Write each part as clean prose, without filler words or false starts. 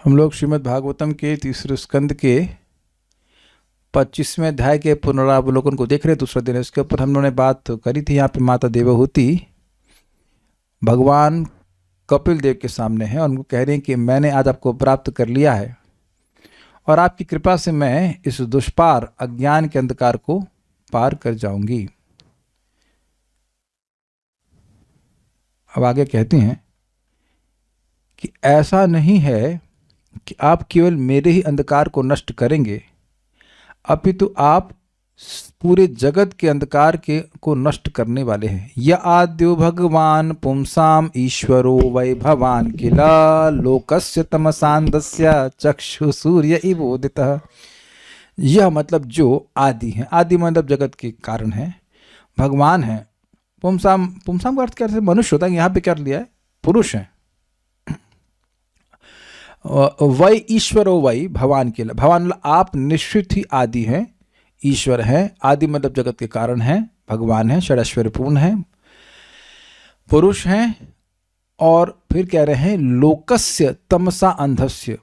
हम लोग श्रीमद् भागवतम के तीसरे स्कंद के 25वें अध्याय के पुनरावलोकन को देख रहे। दूसरा दिन इसके ऊपर हम लोगों ने बात करी थी। यहाँ पे माता देवहूति भगवान कपिल देव के सामने है और उनको कह रहे हैं कि मैंने आज आपको प्राप्त कर लिया है और आपकी कृपा से मैं इस दुष्पार अज्ञान के अंधकार को पार कर जाऊंगी। अब आगे कहती हैं कि ऐसा नहीं है कि आप केवल मेरे ही अंधकार को नष्ट करेंगे, अपितु आप पूरे जगत के अंधकार को नष्ट करने वाले हैं। य आद्यो भगवान पुंसाम ईश्वरो वै भवान किला लोकस्य तमसांधस्य चक्षु सूर्य इवोदितः। यह मतलब जो आदि है, आदि मतलब जगत के कारण है, भगवान है। पुंसाम, पुंसाम का अर्थ क्या है? मनुष्य होता है। यहाँ पे क्या लिया है? पुरुष है। वै ईश्वरो वै भवान के, भवान मतलब आप निश्चित ही आदि हैं, ईश्वर है। आदि मतलब जगत के कारण है, भगवान है, षडैश्वर्य पूर्ण है, पुरुष हैं। और फिर कह रहे हैं लोकस्य तमसा अंधस्य,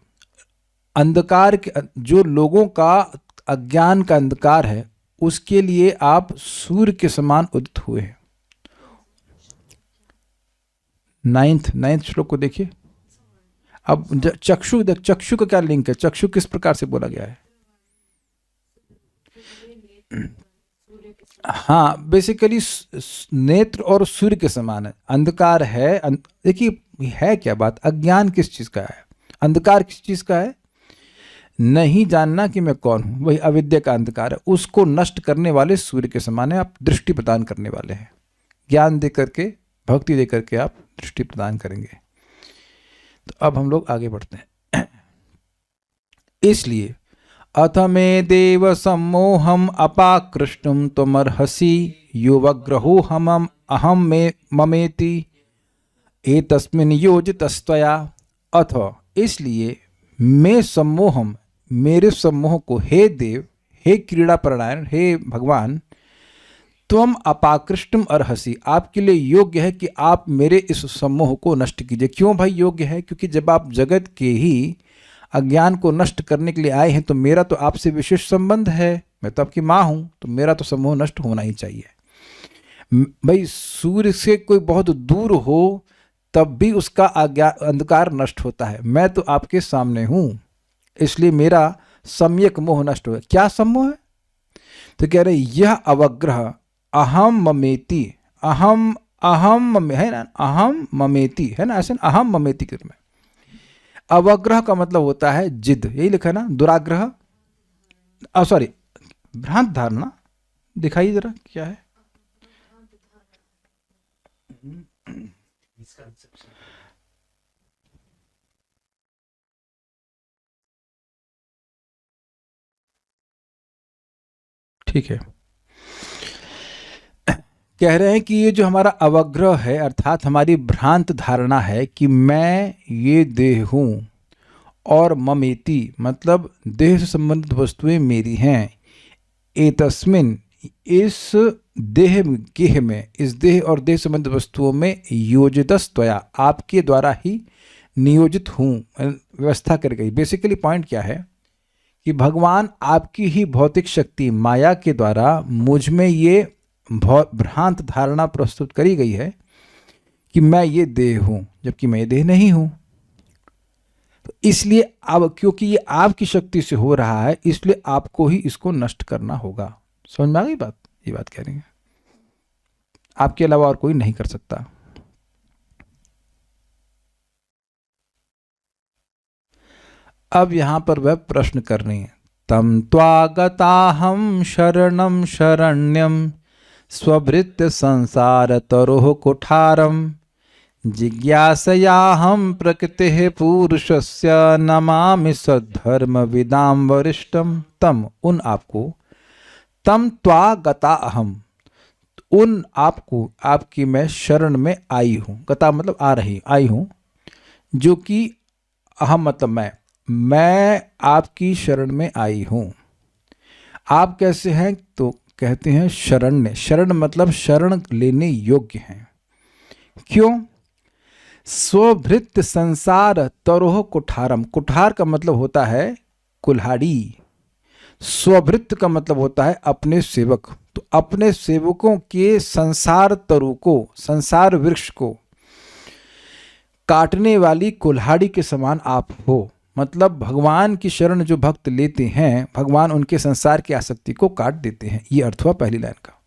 अंधकार के, जो लोगों का अज्ञान का अंधकार है उसके लिए आप सूर्य के समान उदित हुए हैं। नाइन्थ श्लोक को देखिए। अब चक्षु का क्या लिंक है? चक्षु किस प्रकार से बोला गया है? हाँ, बेसिकली नेत्र और सूर्य के समान है। अंधकार है, देखिए है क्या बात, अज्ञान किस चीज का है, अंधकार किस चीज का है? नहीं जानना कि मैं कौन हूं, वही अविद्या का अंधकार है। उसको नष्ट करने वाले सूर्य के समान है। आप दृष्टि प्रदान करने वाले हैं, ज्ञान दे करके, भक्ति दे करके आप दृष्टि प्रदान करेंगे। तो अब हम लोग आगे बढ़ते हैं। इसलिए अथ मे देव सम्मोहम अपाकृष्टुम त्वमर्हसि युवग्रहो हम अहम मे ममेति एतस्मिन् योजितस्त्वया। अथ इसलिए मैं सम्मोहम, मेरे सम्मोह को, हे देव, हे क्रीड़ा प्रणायन, हे भगवान, त्वम अपाकृष्टुम अर्हसि, आपके लिए योग्य है कि आप मेरे इस सम्मोह को नष्ट कीजिए। क्यों भाई योग्य है? क्योंकि जब आप जगत के ही अज्ञान को नष्ट करने के लिए आए हैं तो मेरा तो आपसे विशेष संबंध है। मैं तो आपकी माँ हूं, तो मेरा तो सम्मोह नष्ट होना ही चाहिए। भाई सूर्य से कोई बहुत दूर हो तब भी उसका अंधकार नष्ट होता है। मैं तो आपके सामने हूं, इसलिए मेरा सम्यक मोह नष्ट हो। क्या सम्मोह है? तो कह रहे यह अवग्रह अहम ममेति, अहम है ना, अहम ममेति है ना, ऐसे अहम ममेति के में अवग्रह का मतलब होता है जिद। यही लिखा है ना, दुराग्रह, सॉरी भ्रांत धारणा। दिखाइए जरा क्या है। ठीक है, कह रहे हैं कि ये जो हमारा अवग्रह है, अर्थात हमारी भ्रांत धारणा है कि मैं ये देह हूं, और ममेति मतलब देह से संबंधित वस्तुएं मेरी हैं। एतस्मिन, इस देह गेह में, इस देह और देह संबंधित वस्तुओं में, योजितस्त्वया, आपके द्वारा ही नियोजित हूं, व्यवस्था कर गई। बेसिकली पॉइंट क्या है कि भगवान आपकी ही भौतिक शक्ति माया के द्वारा मुझ में ये भ्रांत धारणा प्रस्तुत करी गई है कि मैं ये देह हूं, जबकि मैं ये देह नहीं हूं। तो इसलिए अब क्योंकि ये आपकी शक्ति से हो रहा है, इसलिए आपको ही इसको नष्ट करना होगा। समझ में आ गई बात? ये बात कह रही है, आपके अलावा और कोई नहीं कर सकता। अब यहां पर वह प्रश्न कर रही है, तम त्वागताहम शरणम शरण्यम स्वभृत्य संसार तरोह कुठारम जिज्ञासयाहम प्रकृति पुरुषस्य नमामि सद्धर्म विदाम वरिष्ठम। तम, उन आपको, तम त्वा गता अहम, उन आपको, आपकी मैं शरण में आई हूं। गता मतलब आ रही, आई हूं, जो कि अहम मतलब मैं आपकी शरण में आई हूं। आप कैसे हैं? तो कहते हैं शरण्य। शरण मतलब शरण लेने योग्य हैं। क्यों? स्वभृत्य संसार तरोह कुठारम। कुठार का मतलब होता है कुल्हाड़ी, स्वभृत्य का मतलब होता है अपने सेवक। तो अपने सेवकों के संसार तरु को, संसार वृक्ष को काटने वाली कुल्हाड़ी के समान आप हो। मतलब भगवान की शरण जो भक्त लेते हैं, भगवान उनके संसार की आसक्ति को काट देते हैं। ये अर्थ हुआ पहली लाइन का,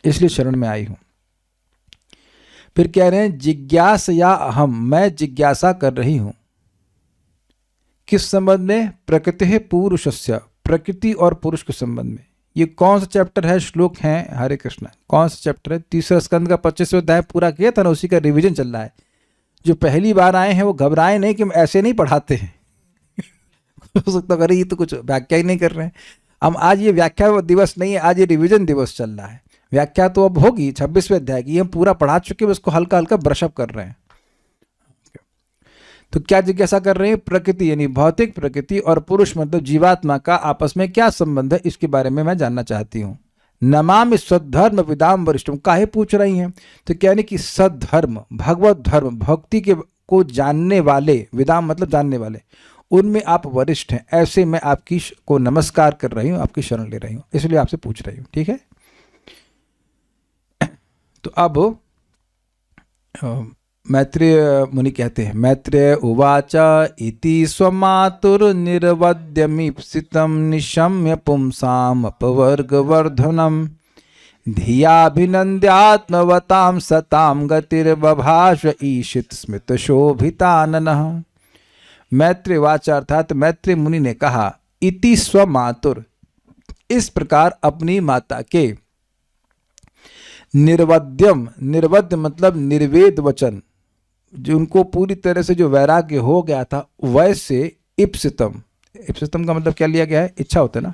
इसलिए शरण में आई हूं। फिर कह रहे हैं जिज्ञास या अहम, मैं जिज्ञासा कर रही हूं। किस संबंध में? प्रकृति पुरुषस्य, प्रकृति और पुरुष के संबंध में। ये कौन सा चैप्टर है, श्लोक है? हरे कृष्ण। कौन सा चैप्टर है? तीसरा स्कंद का 25वां अध्याय पूरा किया था ना, उसी का रिवीजन चल रहा है। जो पहली बार आए हैं वो घबराए नहीं कि हम ऐसे नहीं पढ़ाते हैं। हो सकता है ये तो कुछ व्याख्या ही नहीं कर रहे हैं। हम आज ये व्याख्या दिवस नहीं है, आज ये रिवीजन दिवस चल रहा है। व्याख्या तो अब होगी 26वें अध्याय की, हम पूरा पढ़ा चुके हैं, उसको हल्का हल्का ब्रशअप कर रहे हैं। तो क्या जिज्ञासा कर रहे हैं? प्रकृति यानी भौतिक प्रकृति और पुरुष मतलब जीवात्मा का आपस में क्या संबंध है, इसके बारे में मैं जानना चाहती हूँ। नमामि सद्धर्म विदाम वरिष्ठम, काहे पूछ रही हैं? तो कहने की सद्धर्म, भगवत धर्म, भक्ति के को जानने वाले, विदाम मतलब जानने वाले, उनमें आप वरिष्ठ हैं। ऐसे मैं आपकी को नमस्कार कर रही हूँ, आपकी शरण ले रही हूँ, इसलिए आपसे पूछ रही हूँ। ठीक है। तो अब मैत्रेय मुनि कहते हैं, मैत्रेय उवाच इति स्वमातुर्निर्वद्यमीप्सितं निशम्य पुंसाम अपवर्गवर्धनम धियाभिनन्द्यात्मवतां सतां गतिर्बभाष ईशित स्मित शोभिताननः। मैत्रेय वाच अर्थात मैत्रेय मुनि ने कहा, इति स्वमातुर, इस प्रकार अपनी माता के, निर्वद्यम, निर्वद्य मतलब निर्वेद वचन, जो उनको पूरी तरह से जो वैराग्य हो गया था, वैसे इप्सितम, इप्सितम का मतलब क्या लिया गया है? इच्छा होता है ना,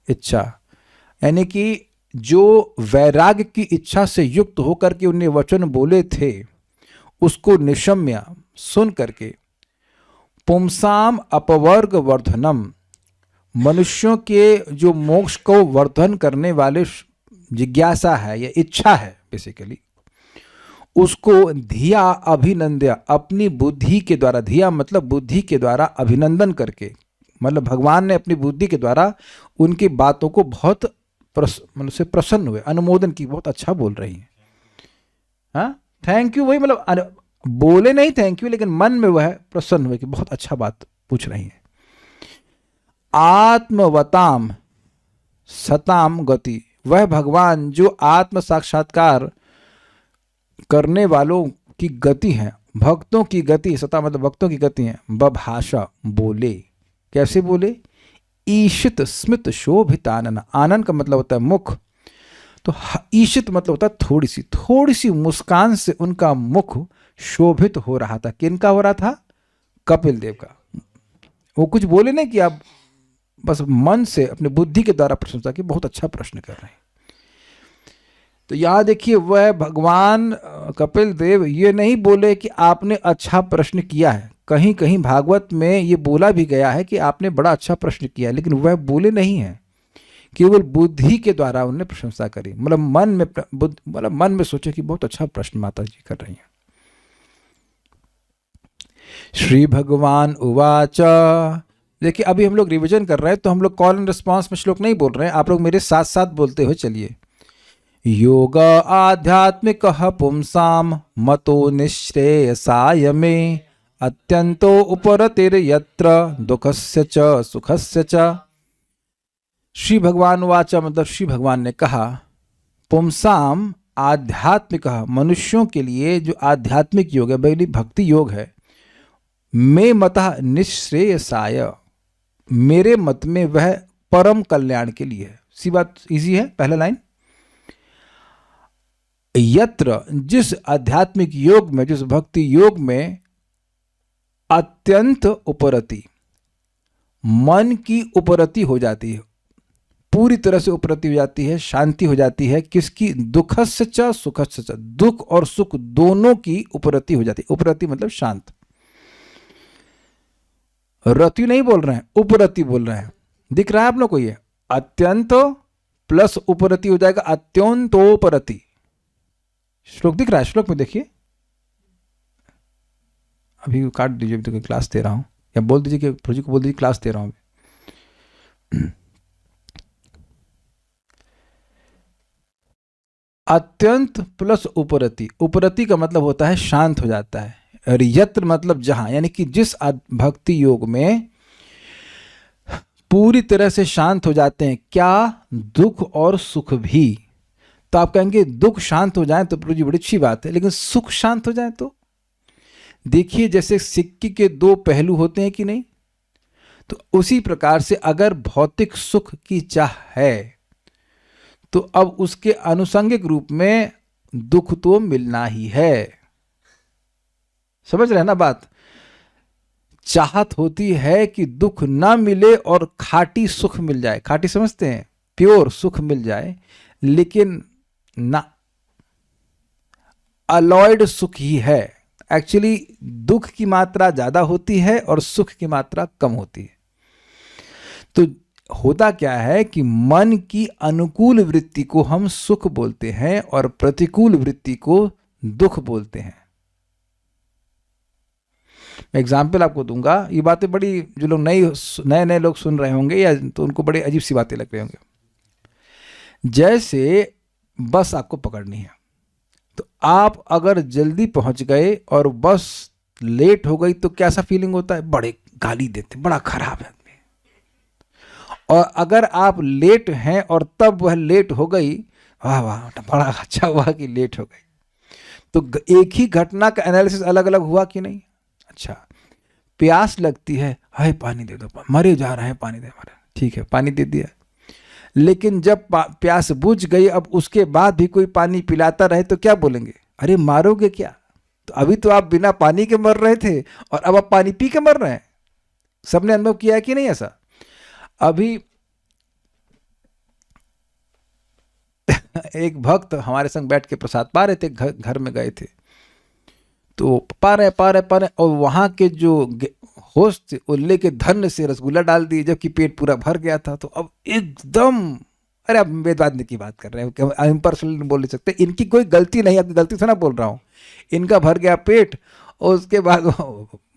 इच्छा, यानी कि जो वैराग्य की इच्छा से युक्त होकर के उन्हें वचन बोले थे, उसको निशम्य सुन करके, पुंसाम अपवर्ग वर्धनम, मनुष्यों के जो मोक्ष को वर्धन करने वाले जिज्ञासा है या इच्छा है बेसिकली, उसको धिया अभिनंद्य, अपनी बुद्धि के द्वारा, धिया मतलब बुद्धि के द्वारा अभिनंदन करके, मतलब भगवान ने अपनी बुद्धि के द्वारा उनकी बातों को बहुत मतलब से प्रसन्न हुए, अनुमोदन की, बहुत अच्छा बोल रही हैं। हाँ, थैंक यू, वही मतलब बोले नहीं थैंक यू, लेकिन मन में वह प्रसन्न हुए कि बहुत अच्छा बात पूछ रही हैं। आत्मवताम सताम गति, वह भगवान जो आत्म साक्षात्कार करने वालों की गति है, भक्तों की गति, सता मतलब भक्तों की गति है। बभाषा बोले, कैसे बोले? ईशित स्मित शोभितानन, आनंद का मतलब होता है मुख, तो ईशित मतलब होता है थोड़ी सी, थोड़ी सी मुस्कान से उनका मुख शोभित हो रहा था। किनका हो रहा था? कपिल देव का। वो कुछ बोले नहीं कि आप बस मन से अपनी बुद्धि के द्वारा प्रशंसा की, बहुत अच्छा प्रश्न कर रहे हैं। तो यहाँ देखिए, वह भगवान कपिल देव ये नहीं बोले कि आपने अच्छा प्रश्न किया है। कहीं कहीं भागवत में ये बोला भी गया है कि आपने बड़ा अच्छा प्रश्न किया, लेकिन वह बोले नहीं है, केवल बुद्धि के द्वारा उन्होंने प्रशंसा करी, मतलब मन में, मतलब मन में सोचे कि बहुत अच्छा प्रश्न माता जी कर रही हैं। श्री भगवान उवाच, देखिए अभी हम लोग रिवीजन कर रहे हैं, तो हम लोग कॉल एंड रिस्पॉन्स में श्लोक नहीं बोल रहे हैं, आप लोग मेरे साथ साथ बोलते हुए चलिए। योग आध्यात्मिक पुंसाम मतो निश्रेयसाय मे अत्यंतो उपरतिर्यत्र दुखस्य च सुखस्य च। श्री भगवान वाचा मतलब श्री भगवान ने कहा, पुंसाम आध्यात्मिक, मनुष्यों के लिए जो आध्यात्मिक योग है, भाई भक्ति योग है, मे मतः निश्रेयसाय, मेरे मत में वह परम कल्याण के लिए है। सी बात इजी है, पहला लाइन, यत्र, जिस आध्यात्मिक योग में, जिस भक्ति योग में, अत्यंत उपरति, मन की उपरति हो जाती है, पूरी तरह से उपरति हो जाती है, शांति हो जाती है, किसकी? दुखस्य च सुखस्य च, दुख और सुख दोनों की उपरति हो जाती है। उपरति मतलब शांत, रति नहीं बोल रहे हैं, उपरति बोल रहे हैं। दिख रहा है आप लोग को? ये अत्यंत प्लस उपरति हो जाएगा अत्यंतोपरति। श्लोक दिख रहा है? श्लोक में देखिए, अभी काट दीजिए, अभी तो क्लास दे रहा हूँ, या बोल दीजिए कि प्रोजेक्ट को बोल दीजिए क्लास दे रहा हूँ। अत्यंत प्लस उपरति, उपरति का मतलब होता है शांत हो जाता है, और यत्र मतलब जहां, यानी कि जिस भक्ति योग में पूरी तरह से शांत हो जाते हैं, क्या दुख और सुख भी। तो आप कहेंगे दुख शांत हो जाए तो प्रभु जी बड़ी अच्छी बात है, लेकिन सुख शांत हो जाए तो देखिए, जैसे सिक्के के दो पहलू होते हैं कि नहीं, तो उसी प्रकार से अगर भौतिक सुख की चाह है तो अब उसके आनुषंगिक रूप में दुख तो मिलना ही है। समझ रहे हैं ना बात। चाहत होती है कि दुख ना मिले और खाटी सुख मिल जाए, खाटी समझते हैं, प्योर सुख मिल जाए, लेकिन ना, अलॉयड सुख ही है। एक्चुअली दुख की मात्रा ज्यादा होती है और सुख की मात्रा कम होती है। तो होता क्या है कि मन की अनुकूल वृत्ति को हम सुख बोलते हैं और प्रतिकूल वृत्ति को दुख बोलते हैं। मैं एग्जाम्पल आपको दूंगा, ये बातें बड़ी, जो लोग नए नए लोग सुन रहे होंगे या तो उनको बड़े अजीब सी बातें लग रही होंगे। जैसे बस आपको पकड़नी है, तो आप अगर जल्दी पहुंच गए और बस लेट हो गई तो कैसा फीलिंग होता है, बड़े गाली देते, बड़ा खराब है। और अगर आप लेट हैं और तब वह लेट हो गई, वाह वाह बड़ा अच्छा हुआ कि लेट हो गई। तो एक ही घटना का एनालिसिस अलग अलग हुआ कि नहीं। अच्छा, प्यास लगती है, हाय पानी दे दो, मरे जा रहे हैं पानी दे, मरे, ठीक है पानी दे दिया। लेकिन जब प्यास बुझ गई, अब उसके बाद भी कोई पानी पिलाता रहे तो क्या बोलेंगे, अरे मारोगे क्या, तो अभी तो आप बिना पानी के मर रहे थे और अब आप पानी पी के मर रहे हैं। सबने अनुभव किया है कि नहीं ऐसा। अभी एक भक्त हमारे संग बैठ के प्रसाद पा रहे थे, घर में गए थे, तो पा रहे और वहां के जो होस्ट थे वो लेके धन से रसगुल्ला डाल दिए, जबकि पेट पूरा भर गया था। तो अब एकदम, अरे अब वेदवाद की बात कर रहे हैं, हम पर्सनली नहीं बोल नहीं सकते, इनकी कोई गलती नहीं, अपनी गलती से ना बोल रहा हूँ, इनका भर गया पेट। और उसके बाद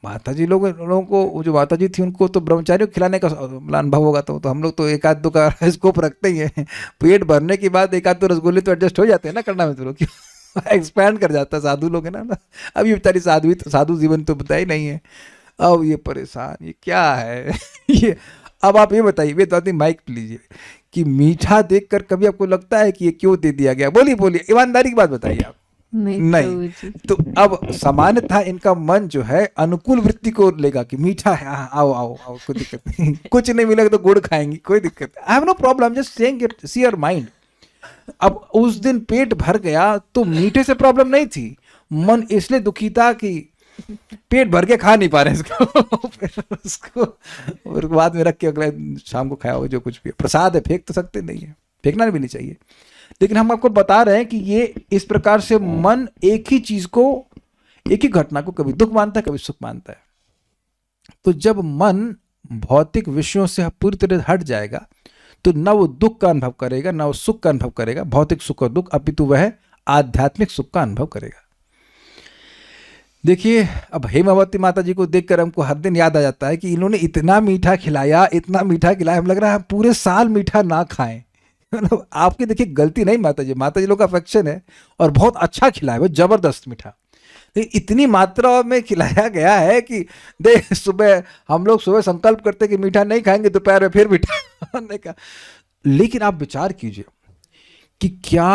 माता जी लोगों को, जो माता जी थी उनको तो ब्रह्मचारियों को खिलाने का अनुभव होगा, तो हम लोग तो एक आध दो का स्कोप रखते ही हैं। पेट भरने के बाद एक आध दो रसगुल्ले तो एडजस्ट हो जाते हैं ना, करना में तो लोग एक्सपैंड कर जाता है, साधु लोग है ना। अब ये बेचारी साधु जीवन तो पता ही नहीं है, अब ये परेशान, ये क्या है ये। अब आप ये बताइए, वे तो माइक लीजिए, कि मीठा देखकर कभी आपको लगता है कि ये क्यों दे दिया गया, बोलिए ईमानदारी की बात बताइए आप। नहीं। तो अब सामान्यतः इनका मन जो है अनुकूल वृत्ति को लेगा कि मीठा है, आओ आओ आओ, कोई दिक्कत नहीं, कुछ नहीं मिलेगा तो गुड़ खाएंगी, कोई दिक्कत नहीं, I have no problem, just saying it, see your mind. अब उस दिन पेट भर गया तो मीठे से प्रॉब्लम नहीं थी, मन इसलिए दुखी था कि पेट भर के खा नहीं पा रहे इसको फिर उसको और बाद में रख के अगले शाम को खाया हो, जो कुछ भी प्रसाद है फेंक तो सकते नहीं है, फेंकना भी नहीं चाहिए। लेकिन हम आपको बता रहे हैं कि ये इस प्रकार से मन एक ही चीज को, एक ही घटना को कभी दुख मानता है कभी सुख मानता है। तो जब मन भौतिक विषयों से पूरी तरह हट जाएगा तो न वो दुख का अनुभव करेगा, न वो सुख का अनुभव करेगा, भौतिक सुख और दुख, अपितु वह आध्यात्मिक सुख का अनुभव करेगा। देखिए, अब हेमावती माता जी को देखकर हमको हर दिन याद आ जाता है कि इन्होंने इतना मीठा खिलाया, इतना मीठा खिलाया, हम लग रहा है पूरे साल मीठा ना खाएं। मतलब आपकी देखिए गलती नहीं, माता जी लोग का अफेक्शन है और बहुत अच्छा खिलाया, बहुत जबरदस्त मीठा, इतनी मात्रा में खिलाया गया है कि देख, सुबह हम लोग सुबह संकल्प करते कि मीठा नहीं खाएंगे, दोपहर में फिर मीठा खाने का। लेकिन आप विचार कीजिए कि क्या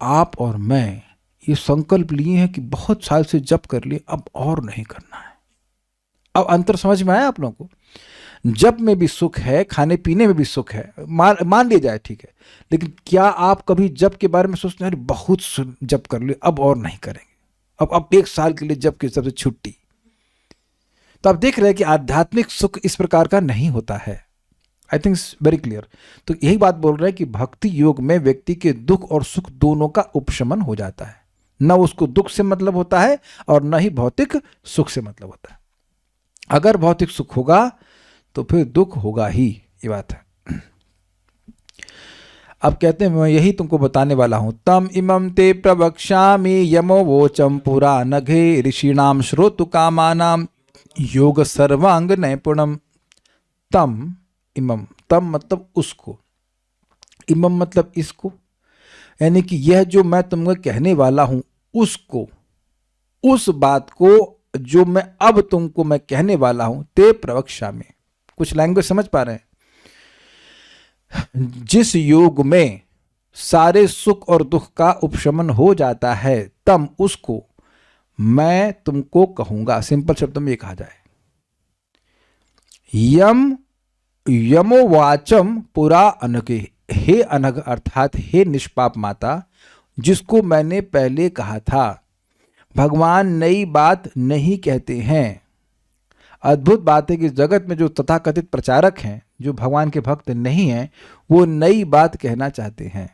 आप और मैं ये संकल्प लिए हैं कि बहुत साल से जप कर लिए, अब और नहीं करना है। अब अंतर समझ में आया आप लोगों को। जप में भी सुख है, खाने पीने में भी सुख है, मान लिया जाए, ठीक है, लेकिन क्या आप कभी जप के बारे में सोचते हैं बहुत जप कर लिए, अब और नहीं करेंगे, अब एक साल के लिए जप की सबसे छुट्टी। तो आप देख रहे हैं कि आध्यात्मिक सुख इस प्रकार का नहीं होता है। I think very clear. तो यही बात बोल रहे हैं कि भक्ति योग में व्यक्ति के दुख और सुख दोनों का उपशमन हो जाता है, न उसको दुख से मतलब होता है और न ही भौतिक सुख से मतलब होता है। अगर भौतिक सुख होगा तो फिर दुख होगा ही, ये बात है। अब कहते हैं मैं यही तुमको बताने वाला हूं। तम इमं ते प्रवक्ष्यामि यमो वोचम पुरा नघे ऋषिणाम श्रोतु कामानाम योग सर्वांग नैपुणम। तम इमम, तम मतलब उसको, इमम मतलब इसको, यानी कि यह जो मैं तुमको कहने वाला हूं उसको, उस बात को जो मैं अब तुमको मैं कहने वाला हूं, ते प्रवक्ष्यामि। कुछ लैंग्वेज समझ पा रहे हैं? जिस योग में सारे सुख और दुख का उपशमन हो जाता है, तम उसको मैं तुमको कहूंगा। सिंपल शब्द में ये कहा जाए, यम यमोवाचम पुरा अनघे, हे अनघ अर्थात हे निष्पाप माता, जिसको मैंने पहले कहा था। भगवान नई बात नहीं कहते हैं। अद्भुत बात है कि जगत में जो तथाकथित प्रचारक हैं, जो भगवान के भक्त नहीं हैं, वो नई बात कहना चाहते हैं,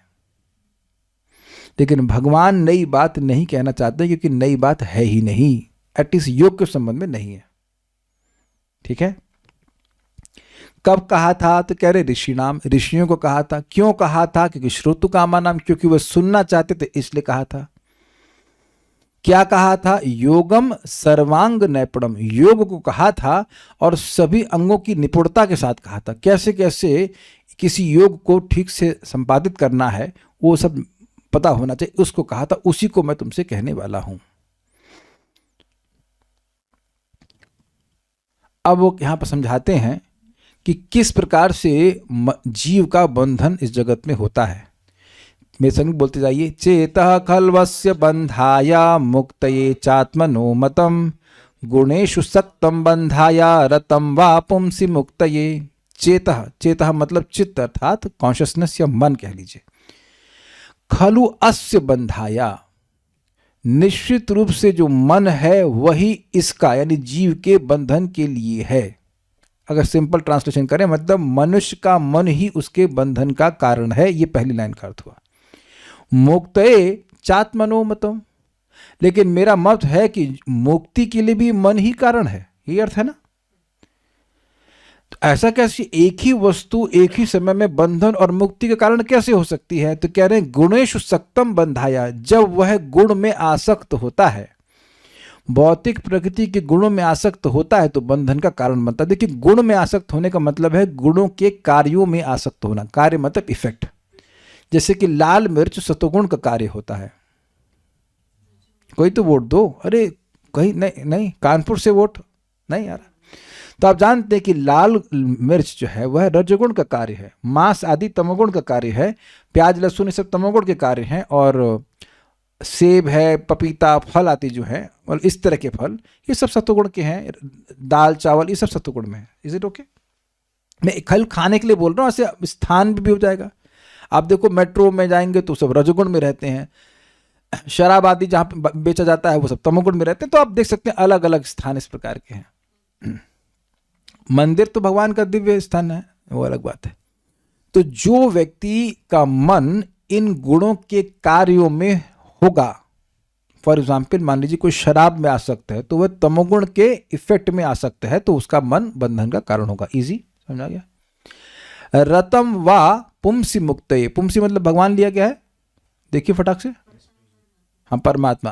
लेकिन भगवान नई बात नहीं कहना चाहते क्योंकि नई बात है ही नहीं, एटलीस्ट योग के संबंध में नहीं है। ठीक है? कब कहा था? तो कह रहे ऋषि नाम, ऋषियों को कहा था। क्यों कहा था? क्योंकि श्रोतु कामा नाम, क्योंकि वह सुनना चाहते थे इसलिए कहा था। क्या कहा था? योगम सर्वांग नैपुणम, योग को कहा था और सभी अंगों की निपुणता के साथ कहा था। कैसे कैसे किसी योग को ठीक से संपादित करना है वो सब पता होना चाहिए, उसको कहा था। उसी को मैं तुमसे कहने वाला हूं। अब वो यहां पर समझाते हैं कि किस प्रकार से जीव का बंधन इस जगत में होता है। मेरे संग बोलते जाइए, चेतः खल्वस्य बंधाया मुक्तये चात्मनो मतम गुणेषु सक्तम बंधाया रतम वा पुंसी मुक्तये। चेतः, चेतः मतलब चित्त अर्थात कॉन्शियसनेस या मन कह लीजिए। खलु अस्य बंधाया, निश्चित रूप से जो मन है वही इसका यानी जीव के बंधन के लिए है। अगर सिंपल ट्रांसलेशन करें मतलब मनुष्य का मन ही उसके बंधन का कारण है। ये पहली लाइन का अर्थ हुआ। मुक्तये चात्मनोमतम, लेकिन मेरा मत है कि मुक्ति के लिए भी मन ही कारण है, ये अर्थ है ना। तो ऐसा कैसे एक ही वस्तु एक ही समय में बंधन और मुक्ति के कारण कैसे हो सकती है? तो कह रहे हैं गुणेषु सक्तम बंधाया, जब वह गुण में आसक्त होता है, भौतिक प्रकृति के गुणों में आसक्त होता है तो बंधन का कारण बनता है। देखिए, गुण में आसक्त होने का मतलब है गुणों के कार्यों में आसक्त होना। कार्य मतलब इफेक्ट। जैसे कि लाल मिर्च सतोगुण का कार्य होता है। कोई तो वोट दो, अरे कहीं नहीं नहीं कानपुर से वोट नहीं आ रहा। तो आप जानते हैं कि लाल मिर्च जो है वह रजोगुण का कार्य है, मांस आदि तमोगुण का कार्य है, प्याज लहसुन ये सब तमोगुण के कार्य हैं, और सेब है, पपीता, फल आदि जो है और इस तरह के फल ये सब सत्वगुण के हैं, दाल चावल ये सब सत्वगुण में है। Is it okay? मैं कल खाने के लिए बोल रहा हूँ, ऐसे स्थान भी हो जाएगा। आप देखो मेट्रो में जाएंगे तो सब रजोगुण में रहते हैं, शराब आदि जहाँ पे बेचा जाता है वो सब तमोगुण में रहते हैं। तो आप देख सकते हैं अलग अलग स्थान इस प्रकार के हैं। मंदिर तो भगवान का दिव्य स्थान है, वो अलग बात है। तो जो व्यक्ति का मन इन गुणों के कार्यों में होगा, फॉर एग्जाम्पल मान लीजिए कोई शराब में आसक्त है तो वह तमोगुण के इफेक्ट में आसक्त है, तो उसका मन बंधन का कारण होगा। इजी समझा गया? रतम वा पुंसी मुक्तये, पुंसी मतलब भगवान लिया गया है, देखिए फटाक से, हम परमात्मा।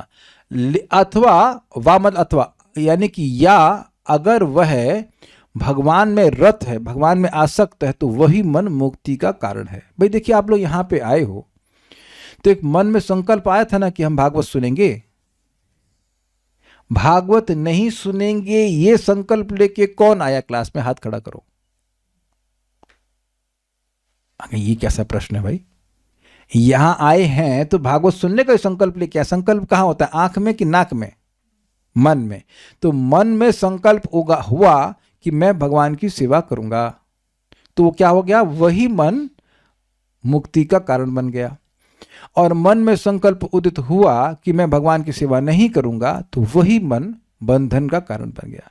अथवा वा मतलब अथवा, यानी कि या अगर वह भगवान में रत है, भगवान में आसक्त है, तो वही मन मुक्ति का कारण है। भाई देखिए, आप लोग यहां पे आए हो तो एक मन में संकल्प आया था ना कि हम भागवत सुनेंगे। भागवत नहीं सुनेंगे ये संकल्प लेके कौन आया क्लास में? हाथ खड़ा करो। ये कैसा प्रश्न है भाई? यहां आए हैं तो भागवत सुनने का संकल्प लेके आए। संकल्प कहां होता है? आंख में कि नाक में? मन में। तो मन में संकल्प हुआ कि मैं भगवान की सेवा करूंगा, तो वो क्या हो गया? वही मन मुक्ति का कारण बन गया। और मन में संकल्प उदित हुआ कि मैं भगवान की सेवा नहीं करूंगा, तो वही मन बंधन का कारण बन गया।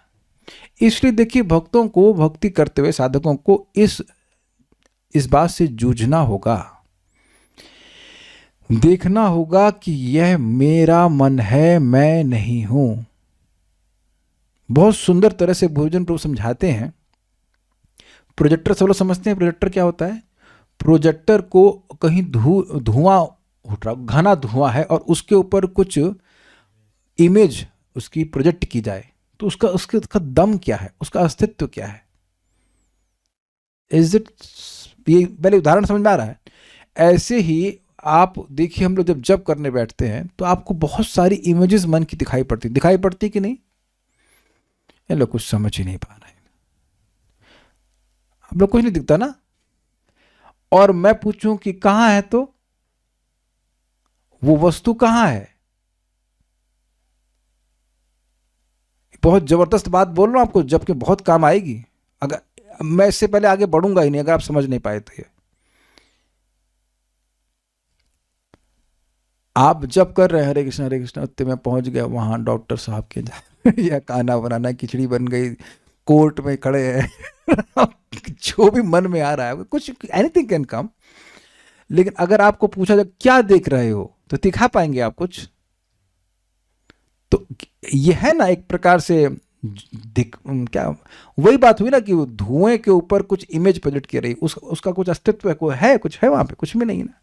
इसलिए देखिए, भक्तों को, भक्ति करते हुए साधकों को इस बात से जूझना होगा, देखना होगा कि यह मेरा मन है, मैं नहीं हूं। बहुत सुंदर तरह से भोजन प्रभु समझाते हैं। प्रोजेक्टर सब लोग समझते हैं प्रोजेक्टर क्या होता है? प्रोजेक्टर को कहीं धुआं उठ रहा, घना धुआं है, और उसके ऊपर कुछ इमेज उसकी प्रोजेक्ट की जाए, तो उसका दम क्या है, उसका अस्तित्व क्या है? इज इट, ये पहले उदाहरण समझ में आ रहा है? ऐसे ही आप देखिए, हम लोग जब जप करने बैठते हैं तो आपको बहुत सारी इमेजेस मन की दिखाई पड़ती कि नहीं? ये लोग कुछ समझ ही नहीं पा रहे हैं। आप लोग कुछ नहीं दिखता ना, और मैं पूछूं कि कहां है, तो वो वस्तु कहां है? बहुत जबरदस्त बात बोल रहा हूं आपको, जबकि बहुत काम आएगी। अगर मैं इससे पहले आगे बढ़ूंगा ही नहीं अगर आप समझ नहीं पाए तो। ये आप जब कर रहे हैं हरे कृष्ण, उतने में पहुंच गया वहां डॉक्टर साहब के या खाना बनाना, खिचड़ी बन गई, कोर्ट में खड़े हैं जो भी मन में आ रहा है कुछ, एनीथिंग कैन कम। लेकिन अगर आपको पूछा जाए क्या देख रहे हो, तो दिखा पाएंगे आप कुछ? तो यह है ना एक प्रकार से क्या, वही बात हुई ना कि धुएं के ऊपर कुछ इमेज प्रोजेक्ट की रही, उसका कुछ अस्तित्व है, कोई है, कुछ है वहां पे? कुछ भी नहीं ना।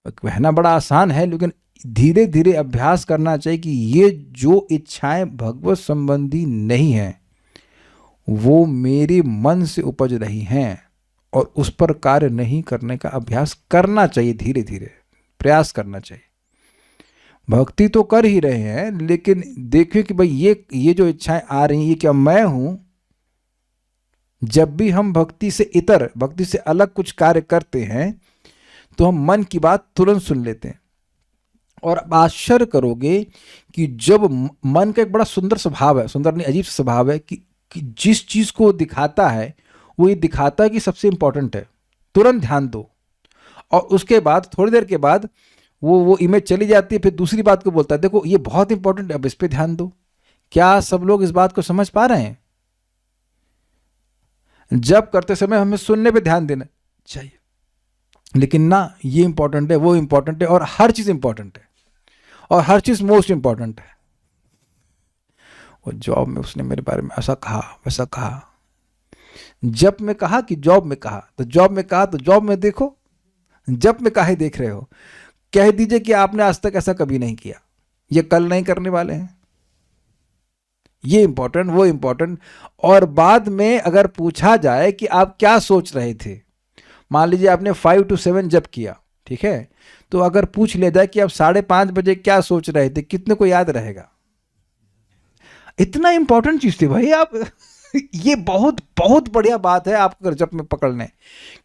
कहना बड़ा आसान है, लेकिन धीरे धीरे अभ्यास करना चाहिए कि ये जो इच्छाएं भगवत संबंधी नहीं है, वो मेरे मन से उपज रही हैं, और उस पर कार्य नहीं करने का अभ्यास करना चाहिए। धीरे धीरे प्रयास करना चाहिए। भक्ति तो कर ही रहे हैं, लेकिन देखिए कि भाई ये जो इच्छाएं आ रही हैं, ये क्या मैं हूं? जब भी हम भक्ति से इतर, भक्ति से अलग कुछ कार्य करते हैं, तो हम मन की बात तुरंत सुन लेते हैं। और आप आश्चर्य करोगे कि जब मन का एक बड़ा सुंदर स्वभाव है, सुंदर नहीं अजीब स्वभाव है, कि जिस चीज को दिखाता है वो ये दिखाता है कि सबसे इंपॉर्टेंट है, तुरंत ध्यान दो। और उसके बाद थोड़ी देर के बाद वो इमेज चली जाती है, फिर दूसरी बात को बोलता है, देखो ये बहुत इंपॉर्टेंट है, अब इस पे ध्यान दो। क्या सब लोग इस बात को समझ पा रहे हैं? जब करते समय हमें सुनने पे ध्यान देना चाहिए, लेकिन ना ये इंपॉर्टेंट है, वो इंपॉर्टेंट है, और हर चीज इंपॉर्टेंट है, और हर चीज मोस्ट इंपॉर्टेंट है। वो जॉब में उसने मेरे बारे में ऐसा कहा, वैसा कहा। जब में कहा कि जॉब में कहा, तो जॉब में कहा तो जॉब में देखो, जब में काहे देख रहे हो? कह दीजिए कि आपने आज तक ऐसा कभी नहीं किया, ये कल नहीं करने वाले हैं। ये इंपॉर्टेंट, वो इंपॉर्टेंट। और बाद में अगर पूछा जाए कि आप क्या सोच रहे थे, मान लीजिए आपने 5 to 7 जब किया, ठीक है, तो अगर पूछ लिया जाए कि आप 5:30 बजे क्या सोच रहे थे, कितने को याद रहेगा? इतना इंपॉर्टेंट चीज थी भाई आप ये बहुत बहुत बढ़िया बात है आपको अगर जब में पकड़ने,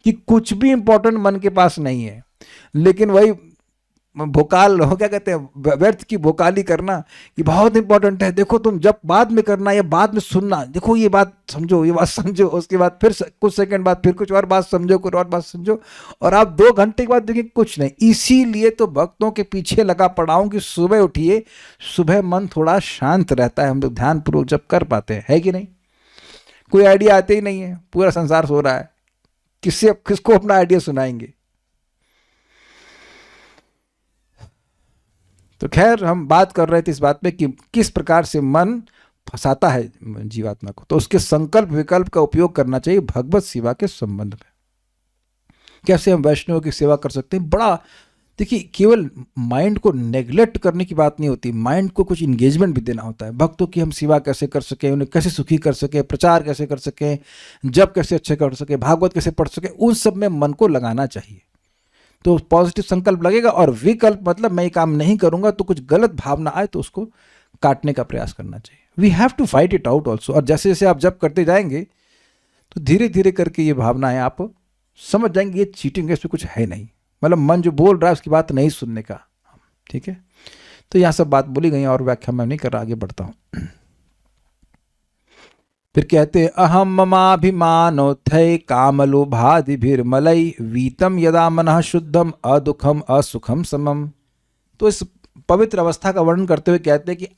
कि कुछ भी इंपॉर्टेंट मन के पास नहीं है, लेकिन वही भोकाल हो, क्या कहते हैं, व्यर्थ की भोकाली करना कि बहुत इंपॉर्टेंट है, देखो तुम जब बाद में करना या बाद में सुनना, देखो ये बात समझो, ये बात समझो, उसके बाद फिर कुछ सेकंड बाद फिर कुछ और बात समझो, कुछ और बात समझो, और आप 2 घंटे के बाद देखिए कुछ नहीं। इसीलिए तो भक्तों के पीछे लगा पड़ा हूं कि सुबह उठिए, सुबह मन थोड़ा शांत रहता है, हम लोग ध्यान पूर्वक जब कर पाते हैं, है कि नहीं? कोई आइडिया आते ही नहीं है, पूरा संसार सो रहा है, किसको अपना आइडिया सुनाएंगे? तो खैर, हम बात कर रहे थे इस बात पे कि किस प्रकार से मन फंसाता है जीवात्मा को, तो उसके संकल्प विकल्प का उपयोग करना चाहिए भगवत सेवा के संबंध में। कैसे हम वैष्णव की सेवा कर सकते हैं? बड़ा देखिए, केवल माइंड को नेग्लेक्ट करने की बात नहीं होती, माइंड को कुछ इंगेजमेंट भी देना होता है। भक्तों की हम सेवा कैसे कर सकें, उन्हें कैसे सुखी कर सकें, प्रचार कैसे कर सकें, जप कैसे अच्छे कर सकें, भागवत कैसे पढ़ सकें, उन सब में मन को लगाना चाहिए। तो पॉजिटिव संकल्प लगेगा, और विकल्प मतलब मैं ये काम नहीं करूंगा, तो कुछ गलत भावना आए तो उसको काटने का प्रयास करना चाहिए। We have to fight it out also. और जैसे जैसे आप जब करते जाएंगे तो धीरे धीरे करके ये भावनाएं आप समझ जाएंगे, ये चीटिंग है, इसमें कुछ है नहीं, मतलब मन जो बोल रहा है उसकी बात नहीं सुनने का। ठीक है, तो यहाँ सब बात बोली गई और व्याख्या मैं नहीं कर रहा, आगे बढ़ता हूँ। फिर कहते हैं, अहम ममाभिमानोत्थय कामलोभादिभिर्मलई वीतम यदा मनः शुद्धम अदुखम असुखम समम। तो इस पवित्र अवस्था का वर्णन करते हुए कहते हैं कि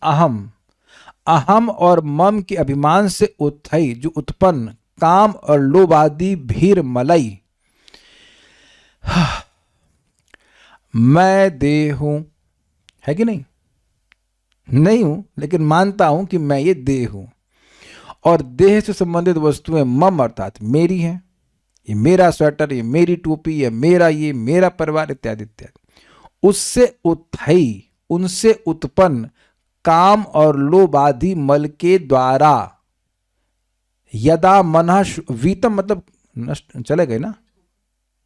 अहम और मम के अभिमान से उत्थय, जो उत्पन्न काम और लोभ आदि भीर मलई, मैं देह हूं, है कि नहीं? नहीं हूं, लेकिन मानता हूं कि मैं ये देह हूं। और देह से संबंधित वस्तुएं मम अर्थात मेरी हैं। ये मेरा स्वेटर, ये मेरी टोपी, ये मेरा परिवार इत्यादि इत्यादि। उससे उत्थई, उनसे उत्पन्न काम और लोभ आदि मल के द्वारा यदा मनः वीतम मतलब नष्ट, चले गए ना,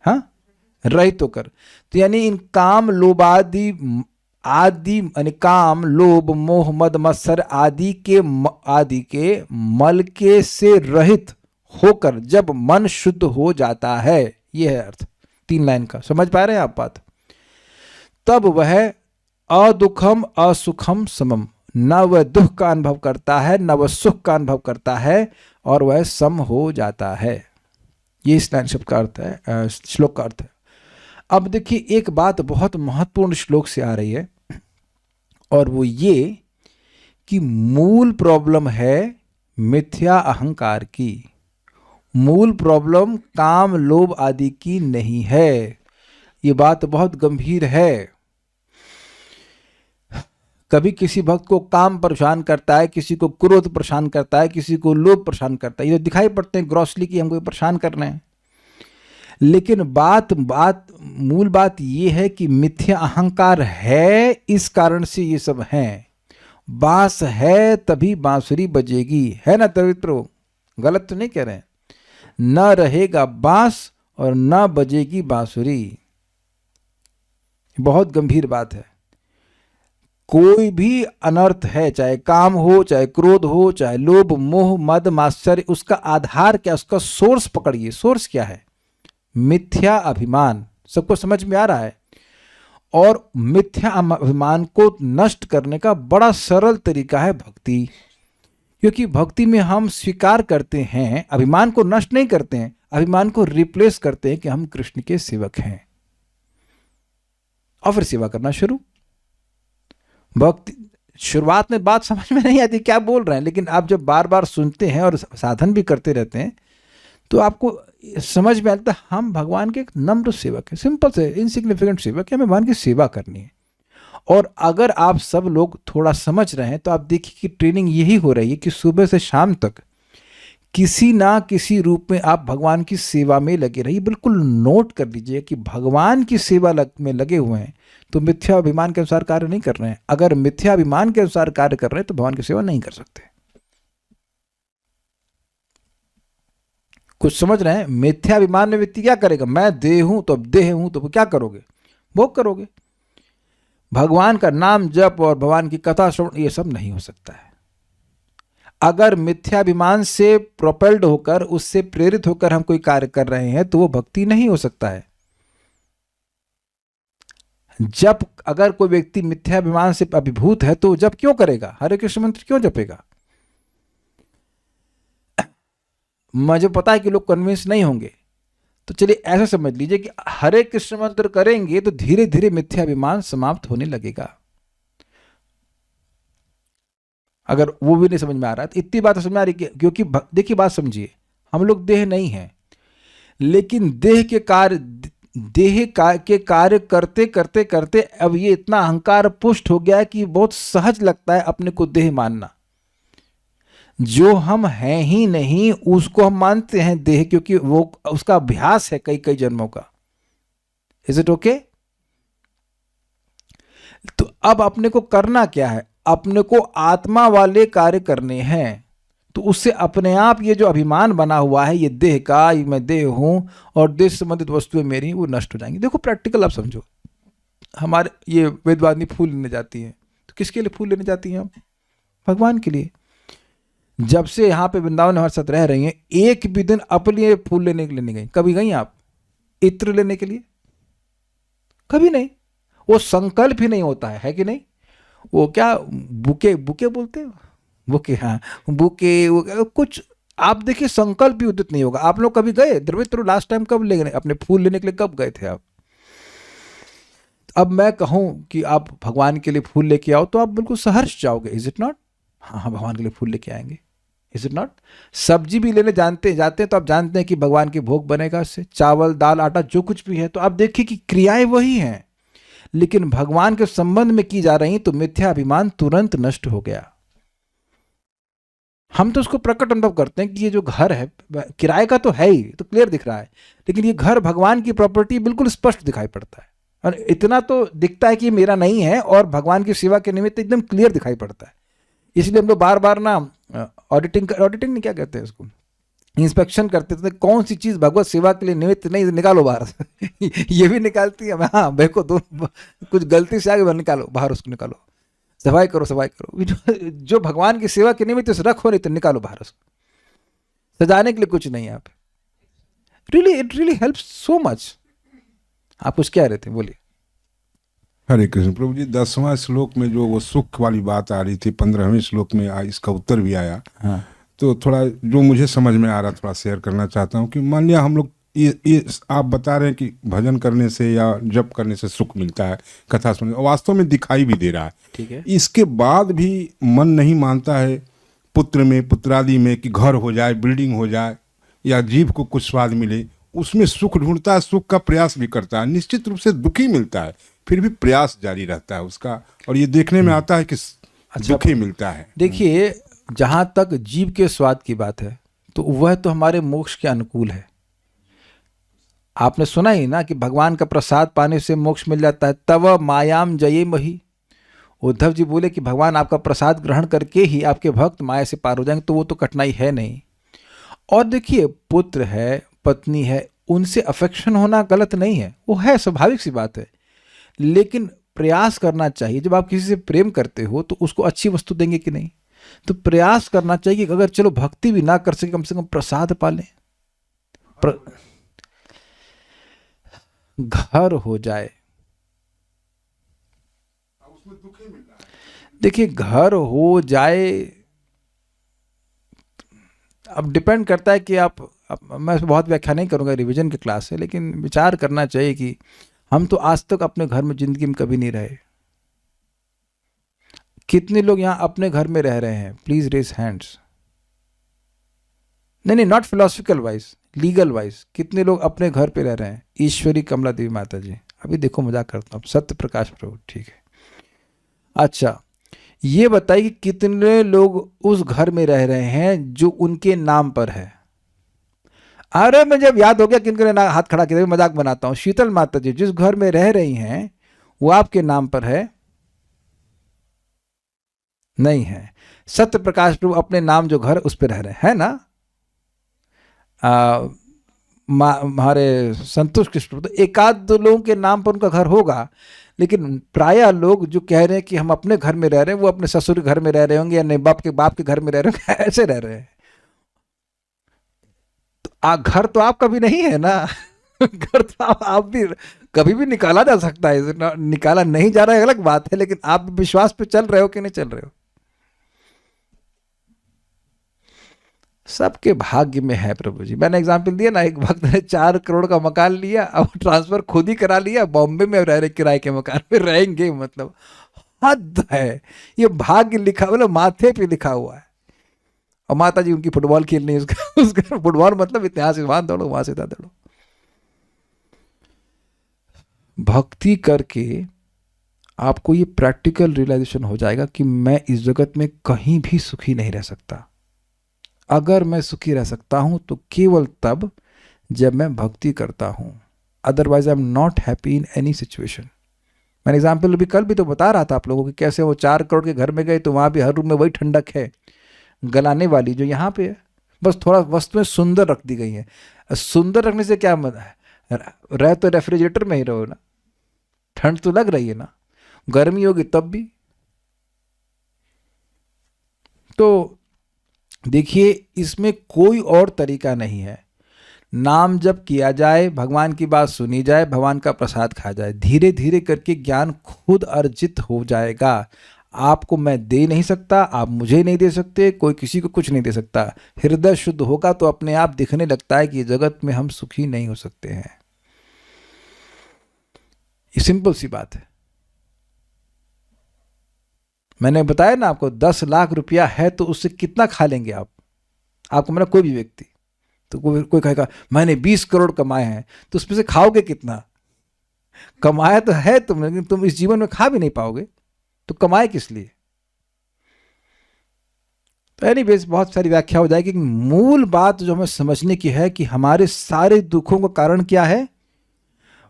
हाँ, रहित होकर। तो यानी इन काम लोभ आदि यानी काम लोभ मोह मद मत्सर आदि के मल के से रहित होकर जब मन शुद्ध हो जाता है, यह है अर्थ 3 लाइन का। समझ पा रहे हैं आप बात? तब वह अदुखम असुखम समम, न वह दुख का अनुभव करता है न वह सुख का अनुभव करता है, और वह सम हो जाता है। ये इस लाइन शब्द का अर्थ है, श्लोक का अर्थ है। अब देखिए एक बात बहुत महत्वपूर्ण श्लोक से आ रही है, और वो ये कि मूल प्रॉब्लम है मिथ्या अहंकार की, मूल प्रॉब्लम काम लोभ आदि की नहीं है। ये बात बहुत गंभीर है। कभी किसी भक्त को काम परेशान करता है, किसी को क्रोध परेशान करता है, किसी को लोभ परेशान करता है, ये तो दिखाई पड़ते हैं ग्रॉसली कि हमको परेशान करना है। लेकिन मूल बात ये है कि मिथ्या अहंकार है, इस कारण से ये सब हैं। बांस है तभी बांसुरी बजेगी, है ना पवित्रो? गलत तो नहीं कह रहे हैं। न रहेगा बांस और न बजेगी बांसुरी। बहुत गंभीर बात है। कोई भी अनर्थ है, चाहे काम हो, चाहे क्रोध हो, चाहे लोभ मोह मद मात्सर्य, उसका आधार क्या, उसका सोर्स पकड़िए। सोर्स क्या है? मिथ्या अभिमान। सबको समझ में आ रहा है? और मिथ्या अभिमान को नष्ट करने का बड़ा सरल तरीका है भक्ति। क्योंकि भक्ति में हम स्वीकार करते हैं, अभिमान को नष्ट नहीं करते हैं, अभिमान को रिप्लेस करते हैं कि हम कृष्ण के सेवक हैं, और फिर सेवा करना शुरू। भक्ति शुरुआत में बात समझ में नहीं आती क्या बोल रहे हैं, लेकिन आप जब बार बार सुनते हैं और साधन भी करते रहते हैं तो आपको समझ में आता है हम भगवान के एक नम्र सेवक हैं, सिंपल से इनसिग्निफिकेंट सेवक है, हमें भगवान की सेवा करनी है। और अगर आप सब लोग थोड़ा समझ रहे हैं तो आप देखिए कि ट्रेनिंग यही हो रही है कि सुबह से शाम तक किसी ना किसी रूप में आप भगवान की सेवा में लगे रहिए। बिल्कुल नोट कर लीजिए कि भगवान की सेवा में लगे हुए हैं तो मिथ्या अभिमान के अनुसार कार्य नहीं कर रहे हैं। अगर मिथ्या अभिमान के अनुसार कार्य कर रहे हैं तो भगवान की सेवा नहीं कर सकते। कुछ समझ रहे हैं? मिथ्याभिमान में व्यक्ति क्या करेगा? मैं देह हूं तो अब देह हूं, तो क्या करोगे? भोग करोगे। भगवान का नाम जप और भगवान की कथा श्रवण ये सब नहीं हो सकता है। अगर मिथ्याभिमान से प्रोपेल्ड होकर, उससे प्रेरित होकर हम कोई कार्य कर रहे हैं तो वो भक्ति नहीं हो सकता है। जप, अगर कोई व्यक्ति मिथ्याभिमान से अभिभूत है तो जप क्यों करेगा? हरे कृष्ण मंत्र क्यों जपेगा? मुझे पता है कि लोग कन्विंस नहीं होंगे, तो चलिए ऐसा समझ लीजिए कि हरे कृष्ण मंत्र करेंगे तो धीरे धीरे मिथ्याभिमान समाप्त होने लगेगा। अगर वो भी नहीं समझ में आ रहा है तो इतनी बात समझ में आ रही है, क्योंकि देखिए बात समझिए, हम लोग देह नहीं हैं, लेकिन देह के कार्य करते करते करते अब ये इतना अहंकार पुष्ट हो गया है कि बहुत सहज लगता है अपने को देह मानना। जो हम हैं ही नहीं उसको हम मानते हैं देह, क्योंकि वो उसका अभ्यास है कई कई जन्मों का। Is it okay? तो अब अपने को करना क्या है? अपने को आत्मा वाले कार्य करने हैं। तो उससे अपने आप ये जो अभिमान बना हुआ है, ये देह का, ये मैं देह हूं और देह संबंधित वस्तुएं मेरी, वो नष्ट हो जाएंगी। देखो प्रैक्टिकल आप समझो, हमारे ये वेदवादिनी फूल लेने जाती हैं, तो किसके लिए फूल लेने जाती हैं? हम भगवान के लिए। जब से यहाँ पे वृंदावन हमारे साथ रह रही हैं, एक भी दिन अपने लिए फूल लेने के लिए नहीं गई। कभी गई आप इत्र लेने के लिए? कभी नहीं। वो संकल्प ही नहीं होता है कि नहीं? वो क्या बुके बोलते हैं, बुके, हाँ बुके, कुछ आप देखिए संकल्प भी उदित नहीं होगा। आप लोग कभी गए द्रवित्र लास्ट टाइम कब ले गए अपने फूल लेने के लिए? कब गए थे आप? अब मैं कहूं कि आप भगवान के लिए फूल लेके आओ तो आप बिल्कुल सहर्ष जाओगे। Is it not? हाँ, भगवान के लिए फूल लेके आएंगे। Is it not? सब्जी भी लेने जाते हैं तो आप जानते हैं कि भगवान के भोग बनेगा उससे, चावल दाल आटा जो कुछ भी है। तो आप देखिए कि क्रियाएं वही हैं, लेकिन भगवान के संबंध में की जा रही तो मिथ्या अभिमान तुरंत नष्ट हो गया। हम तो उसको प्रकट अनुभव करते हैं कि ये जो घर है किराए का तो है ही, तो क्लियर दिख रहा है, लेकिन ये घर भगवान की प्रॉपर्टी बिल्कुल स्पष्ट दिखाई पड़ता है, और इतना तो दिखता है कि ये मेरा नहीं है, और भगवान की सेवा के निमित्त एकदम क्लियर दिखाई पड़ता है। इसलिए हम लोग बार बार ना ऑडिटिंग नहीं, क्या कहते हैं उसको, इंस्पेक्शन करते थे, कौन सी चीज़ भगवत सेवा के लिए निमित्त नहीं, निकालो बाहर ये भी निकालती है, हाँ देखो दो कुछ गलती से आगे निकालो बाहर, उसको निकालो, सफाई करो सफाई करो, जो भगवान की सेवा के निमित्त रखो, नहीं तो निकालो बाहर उसको, सजाने के लिए कुछ नहीं है आप। Really it really helps so much. आप कुछ कह रहे थे, बोलिए। हरे कृष्ण प्रभु जी, 10वां श्लोक में जो वो सुख वाली बात आ रही थी, 15वें श्लोक में इसका उत्तर भी आया। हाँ, तो थोड़ा जो मुझे समझ में आ रहा थोड़ा शेयर करना चाहता हूँ कि मान लिया हम लोग ये आप बता रहे हैं कि भजन करने से या जप करने से सुख मिलता है, कथा सुनने, वास्तव में दिखाई भी दे रहा है। ठीक है। इसके बाद भी मन नहीं मानता है पुत्र में, पुत्रादि में, कि घर हो जाए, बिल्डिंग हो जाए, या जीव को कुछ स्वाद मिले, उसमें सुख ढूंढता है, सुख का प्रयास भी करता है, निश्चित रूप से दुखी मिलता है, फिर भी प्रयास जारी रहता है उसका, और ये देखने में आता है कि दुखी मिलता है। देखिए, जहाँ तक जीव के स्वाद की बात है तो वह तो हमारे मोक्ष के अनुकूल है। आपने सुना ही ना कि भगवान का प्रसाद पाने से मोक्ष मिल जाता है, तव मायाम जये मही। उद्धव जी बोले कि भगवान आपका प्रसाद ग्रहण करके ही आपके भक्त माया से पार हो जाएंगे, तो वो तो कठिनाई है नहीं। और देखिए, पुत्र है, पत्नी है, उनसे अफेक्शन होना गलत नहीं है, वो है, स्वाभाविक सी बात है, लेकिन प्रयास करना चाहिए। जब आप किसी से प्रेम करते हो तो उसको अच्छी वस्तु देंगे कि नहीं, तो प्रयास करना चाहिए कि अगर चलो भक्ति भी ना कर सके, कम से कम प्रसाद पालें, घर हो जाए। देखिए, घर हो जाए, अब डिपेंड करता है कि आप, मैं बहुत व्याख्या नहीं करूंगा, रिवीजन की क्लास है, लेकिन विचार करना चाहिए कि हम तो आज तक अपने घर में जिंदगी में कभी नहीं रहे। कितने लोग यहाँ अपने घर में रह रहे हैं? Please raise hands. नहीं, not philosophical wise, legal wise कितने लोग अपने घर पे रह रहे हैं? ईश्वरी कमला देवी माता जी, अभी देखो मजाक करता हूँ, सत्य प्रकाश प्रभु, ठीक है। अच्छा, ये बताइए कि कितने लोग उस घर में रह रहे हैं जो उनके नाम पर है? अरे मुझे जब याद हो गया किन ने हाथ खड़ा किया, मजाक बनाता हूँ। शीतल माता जी जिस घर में रह रही हैं वो आपके नाम पर है? नहीं है। सत्य प्रकाश प्रभु अपने नाम जो घर उस पर रह रहे हैं ना। हमारे संतोष कृष्ण प्रभु तो एक आध दो लोगों के नाम पर उनका घर होगा, लेकिन प्रायः लोग जो कह रहे हैं कि हम अपने घर में रह रहे हैं, वो अपने ससुर के घर में रह रहे होंगे, या नहीं बाप के घर में रह रहे होंगे, ऐसे रह रहे हैं। तो घर तो आपका भी नहीं है ना घर तो आप भी कभी भी निकाला जा सकता है, निकाला नहीं जा रहा है अलग बात है, लेकिन आप विश्वास पे चल रहे हो कि नहीं चल रहे हो? सबके भाग्य में है प्रभु जी। मैंने एग्जाम्पल दिया ना, एक भक्त ने 4 करोड़ का मकान लिया, अब ट्रांसफर खुद ही करा लिया, बॉम्बे में रह रहे किराए के मकान में रहेंगे, मतलब हद है। ये भाग्य लिखा, मतलब माथे पे लिखा हुआ है। और माता जी उनकी फुटबॉल खेलनी है, उसका फुटबॉल मतलब इतिहास से वहां दौड़ो, वहां से दौड़ो। भक्ति करके आपको ये प्रैक्टिकल रियलाइजेशन हो जाएगा कि मैं इस जगत में कहीं भी सुखी नहीं रह सकता। अगर मैं सुखी रह सकता हूं तो केवल तब जब मैं भक्ति करता हूं, otherwise I am not happy in any situation. मैंने एग्जाम्पल अभी कल भी तो बता रहा था आप लोगों को, कैसे वो 4 करोड़ के घर में गए तो वहां भी हर रूम में वही ठंडक है गलाने वाली जो यहाँ पे है, बस थोड़ा वस्तुएं सुंदर रख दी गई हैं। सुंदर रखने से क्या मतलब है, रह तो रेफ्रिजरेटर में ही रहो ना, ठंड तो लग रही है ना, गर्मी होगी तब भी। तो देखिए, इसमें कोई और तरीका नहीं है। नाम जप किया जाए, भगवान की बात सुनी जाए, भगवान का प्रसाद खाया जाए, धीरे धीरे करके ज्ञान खुद अर्जित हो जाएगा। आपको मैं दे नहीं सकता, आप मुझे नहीं दे सकते, कोई किसी को कुछ नहीं दे सकता। हृदय शुद्ध होगा तो अपने आप दिखने लगता है कि जगत में हम सुखी नहीं हो सकते हैं। ये सिंपल सी बात है। मैंने बताया ना आपको, 10 लाख रुपया है तो उससे कितना खा लेंगे आप? आपको मेरा कोई भी व्यक्ति, तो कोई कहेगा मैंने 20 करोड़ कमाए हैं, तो उसमें से खाओगे कितना? कमाया तो है तुमने, लेकिन तुम इस जीवन में खा भी नहीं पाओगे, तो कमाए किस लिए? तो एनीवेज बहुत सारी व्याख्या हो जाएगी, मूल बात जो हमें समझने की है कि हमारे सारे दुखों का कारण क्या है?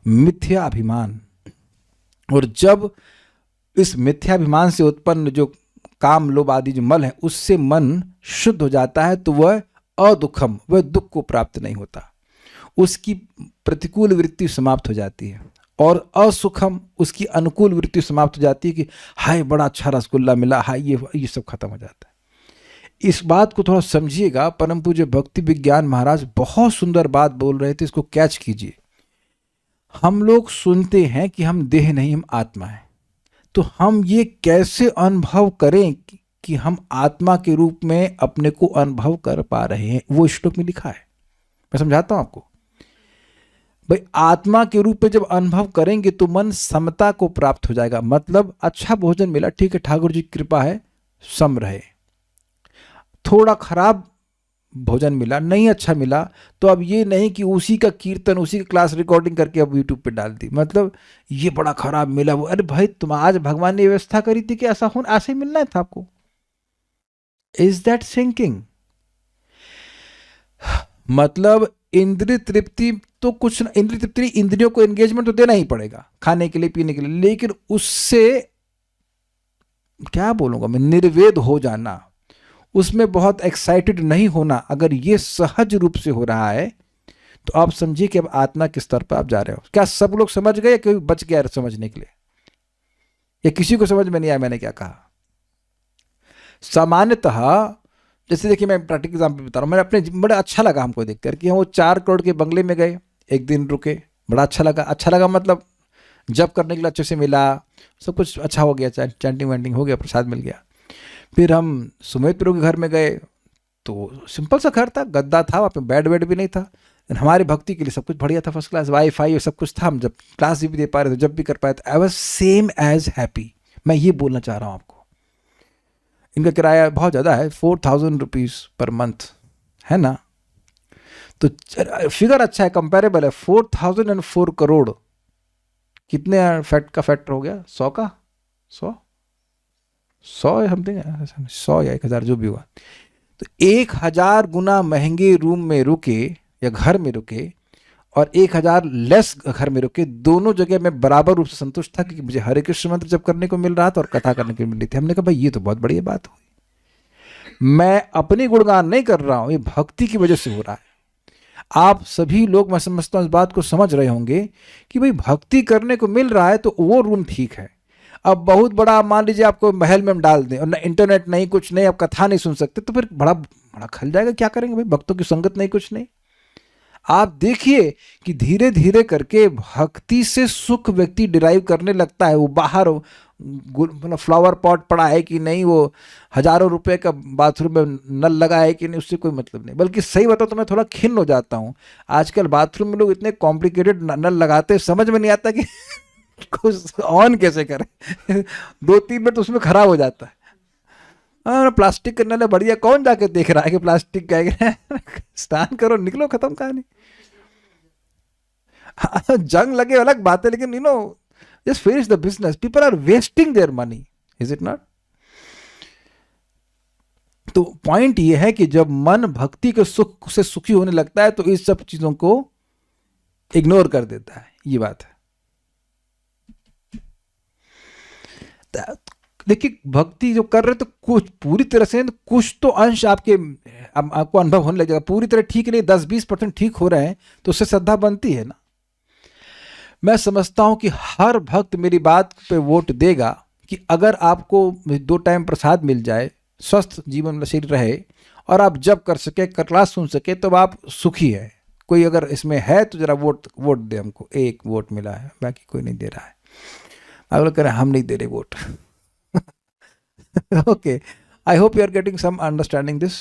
मिथ्या अभिमान। और जब इस मिथ्याभिमान से उत्पन्न जो काम लोभ आदि जो मल है उससे मन शुद्ध हो जाता है तो वह अदुखम, वह दुख को प्राप्त नहीं होता, उसकी प्रतिकूल वृत्ति समाप्त हो जाती है, और असुखम, उसकी अनुकूल वृत्ति समाप्त हो जाती है कि हाय बड़ा अच्छा रसगुल्ला मिला, हाय ये सब खत्म हो जाता है। इस बात को थोड़ा समझिएगा, परम पूज्य भक्ति विज्ञान महाराज बहुत सुंदर बात बोल रहे थे, इसको कैच कीजिए। हम लोग सुनते हैं कि हम देह नहीं, हम आत्मा है, तो हम ये कैसे अनुभव करें कि हम आत्मा के रूप में अपने को अनुभव कर पा रहे हैं? वो श्लोक में लिखा है, मैं समझाता हूं आपको। भाई आत्मा के रूप में जब अनुभव करेंगे तो मन समता को प्राप्त हो जाएगा। मतलब अच्छा भोजन मिला, ठीक है, ठाकुर जी की कृपा है, सम रहे। थोड़ा खराब भोजन मिला, नहीं अच्छा मिला, तो अब ये नहीं कि उसी का कीर्तन, उसी का क्लास रिकॉर्डिंग करके अब यूट्यूब पे डाल दी, मतलब ये बड़ा खराब मिला वो, अरे भाई तुम आज भगवान ने व्यवस्था करी थी कि ऐसा हो, ऐसे ही मिलना था आपको। Is that sinking? मतलब इंद्रिय तृप्ति तो कुछ, इंद्रिय तृप्ति, इंद्रियों को एंगेजमेंट तो देना ही पड़ेगा खाने के लिए पीने के लिए, लेकिन उससे क्या बोलूंगा मैं, निर्वेद हो जाना, उसमें बहुत एक्साइटेड नहीं होना, अगर ये सहज रूप से हो रहा है तो आप समझिए कि अब आत्मा के स्तर पर आप जा रहे हो। क्या सब लोग समझ गए या कोई बच गया समझने के लिए, या किसी को समझ में नहीं आया मैंने क्या कहा? सामान्यतः जैसे देखिए मैं प्रैक्टिकल एग्जाम्पल बता रहा हूँ, मैंने अपने बड़ा अच्छा लगा हमको देख कर कि हम वो 4 करोड़ के बंगले में गए, एक दिन रुके, बड़ा अच्छा लगा। अच्छा लगा मतलब जब करने के लिए अच्छे से मिला, सब कुछ अच्छा हो गया, चैंटिंग वैंटिंग हो गया, प्रसाद मिल गया। फिर हम सुमित प्रभु के घर में गए, तो सिंपल सा घर था, गद्दा था, वहाँ पे बेड वेड भी नहीं था, हमारी भक्ति के लिए सब कुछ बढ़िया था, फर्स्ट क्लास, वाईफाई सब कुछ था, हम जब क्लास भी दे पा रहे थे, जब भी कर पाए थे, I was same as happy. मैं ये बोलना चाह रहा हूँ आपको। इनका किराया बहुत ज़्यादा है, 4000 रुपीज़ पर मंथ है ना, तो फिगर अच्छा है, कंपेरेबल है। 4000 एंड 4 करोड़ कितने फैक्ट का फैक्टर हो गया? 100 का 100 समथिंग, 100 या 1000 जो भी हुआ। तो 1000 गुना महंगे रूम में रुके या घर में रुके और 1000 लेस घर में रुके, दोनों जगह मैं बराबर रूप से संतुष्ट था, क्योंकि मुझे हरे कृष्ण मंत्र जब करने को मिल रहा था और कथा करने को मिल रही थी। हमने कहा भाई ये तो बहुत बढ़िया बात हुई। मैं अपनी गुणगान नहीं कर रहा हूं, ये भक्ति की वजह से हो रहा है। आप सभी लोग, मैं समझता हूं, इस बात को समझ रहे होंगे कि भाई भक्ति करने को मिल रहा है तो वो रूम ठीक है। अब बहुत बड़ा मान लीजिए आपको महल में हम डाल दें और ना इंटरनेट नहीं, कुछ नहीं, आप कथा नहीं सुन सकते, तो फिर बड़ा बड़ा खल जाएगा। क्या करेंगे भाई, भक्तों की संगत नहीं, कुछ नहीं। आप देखिए कि धीरे धीरे करके भक्ति से सुख व्यक्ति डिराइव करने लगता है। वो बाहर मतलब फ्लावर पॉट पड़ा है कि नहीं, वो हजारों रुपए का बाथरूम में नल लगा है कि नहीं, उससे कोई मतलब नहीं। बल्कि सही बताओ तो मैं थोड़ा खिन्न हो जाता हूँ, आजकल बाथरूम में लोग इतने कॉम्प्लिकेटेड नल लगाते हैं, समझ में नहीं आता कि कुछ ऑन कैसे करें। 2-3 मिनट उसमें खराब हो जाता है। प्लास्टिक का नल है, बढ़िया, कौन जाके देख रहा है कि प्लास्टिक का है? स्नान करो, निकलो, खत्म कहानी। जंग लगे अलग बात है, लेकिन just finish the business. People are wasting their money, is it not? तो पॉइंट ये है कि जब मन भक्ति के सुख से सुखी होने लगता है तो इस सब चीजों को इग्नोर कर देता है, ये बात है। देखिए भक्ति जो कर रहे तो कुछ पूरी तरह से, कुछ तो अंश आपको अनुभव होने लगेगा। पूरी तरह ठीक नहीं, 10-20% ठीक हो रहे हैं तो उससे श्रद्धा बनती है ना। मैं समझता हूं कि हर भक्त मेरी बात पे वोट देगा कि अगर आपको 2 टाइम प्रसाद मिल जाए, स्वस्थ जीवन में शरीर रहे और आप जब कर सके, क्लास सुन सके, तो आप सुखी है। कोई अगर इसमें है तो जरा वोट दे हमको। 1 वोट मिला है, बाकी कोई नहीं दे रहा है। अगले कह रहे हम नहीं दे रहे vote. Okay, I hope you are getting some understanding this.